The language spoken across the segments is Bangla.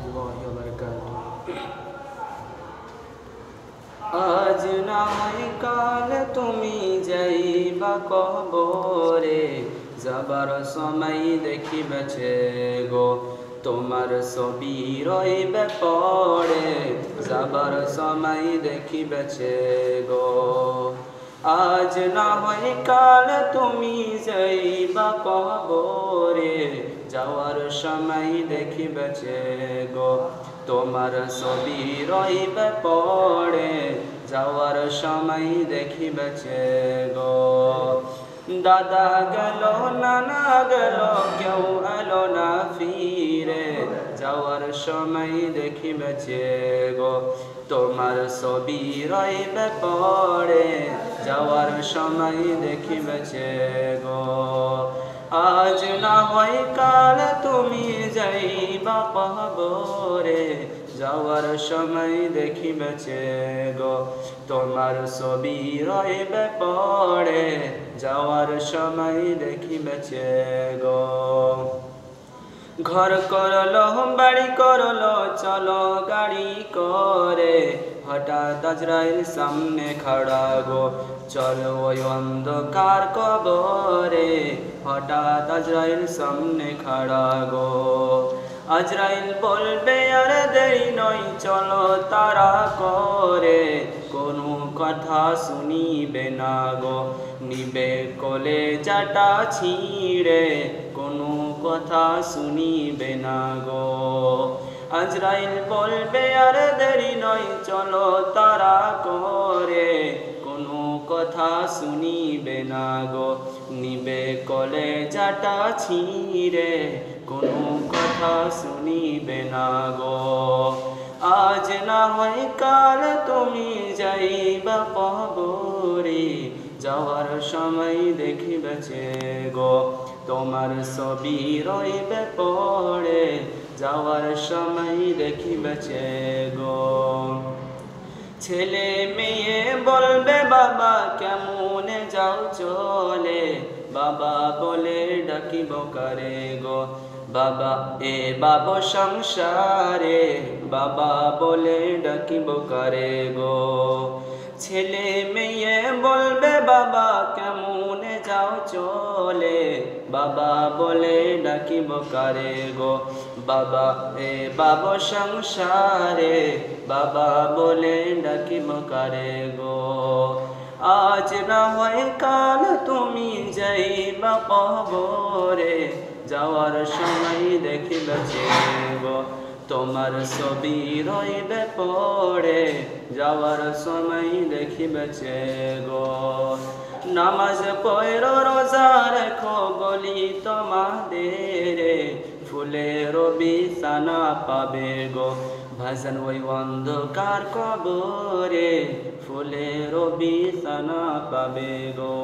রহমতুল্লাহি ওয়া বারাকাতুহু। আজ না হয় কাল তুমি যাইবা কবরে, যাবার সময় দেখিবেছে গো তোমার ছবি রইবে পড়ে, যাবার সময় দেখিবেছে গো। আজ না হয় কাল তুমি যাইবা কবরে, যাওয়ার সময় দেখিবেছে গো তোমার ছবি রইবে পড়ে, যাওয়ার সময় দেখিবেছে গো। দাদা গেল নানা গেল কেউ এলো না ফিরে, যাওয়ার সময় দেখিবেছে গো তোমার ছবি রইবে পড়ে, যাওয়ার সময় দেখিবেছে গো। আজ না হয় কাল তুমি যাইবা কবরে, যাওয়ার সময় দেখিবেছে গো তোমার ছবি রইবে পড়ে, যাওয়ার সময় দেখিবেছে গো। ঘর করলো বাড়ি করলো চলো গাড়ি করে, হঠাৎ আজরাইল সামনে খাড়া গো চলো ওই অন্ধকার কবরে, হঠাৎ আজরাইল সামনে খাড়া গো। আজরাইল বলবে আর দেরি নয় চলো তারা করে, কোনো কথা শুনিবে না গো নিবে কলে জাটা ছিঁড়ে, কোনো কথা শুনিবে না গো। আজরাইল বলবে আর দেরি নয় চলো তারা করে, কোনো কথা শুনিবে না গো নিবে কলে জাটা ছিঁড়ে, কোনো কথা শুনিবে না গো। আজ না হয় কাল তুমি যাইবা কবরে, যাওয়ার সময় দেখিবেছে গো তোমার ছবি রইবে পড়ে, যাওয়ার সময় দেখিবেছে গো। ছেলে মেয়ে বলবে বাবা কেমনে যাও চলে, বাবা বলে ডাকিব কারে গো বাবা এ বাবা সংসারে, বাবা বলে ডাকিব কারে গো। ছেলে মেয়ে বলবে বাবা কেমনে যাও চলে, বাবা বলে ডাকিব কারে গো বাবা এ বাবা সংসারে, বাবা বলে ডাকিব কারে গো। আজ না হয় কাল তুমি যাইবা কবরে, যাওয়ার সময় দেখিবেছে গো তোমার ছবি রইবে পড়ে, যাওয়ার সময় দেখিবেছে গো। নামাজ পড়ো রোজা রেখো বলি তোমাদের, ফুলের বিছানা পাবে গো ভাজন ওই অন্ধকার কবরে, ফুলের বিছানা পাবে গো।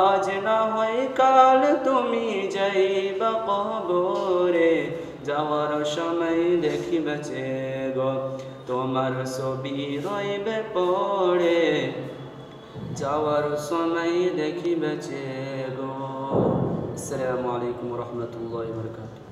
আজ না হয় কাল তুমি যাইবা কবরে, যাওয়ার সময় দেখিবেছে গো তোমার ছবি রইবে পড়ে, যাওয়ার সময় দেখিবেছে গো। আসসালামু আলাইকুম ওয়া রাহমাতুল্লাহি ওয়া বারাকাতুহু।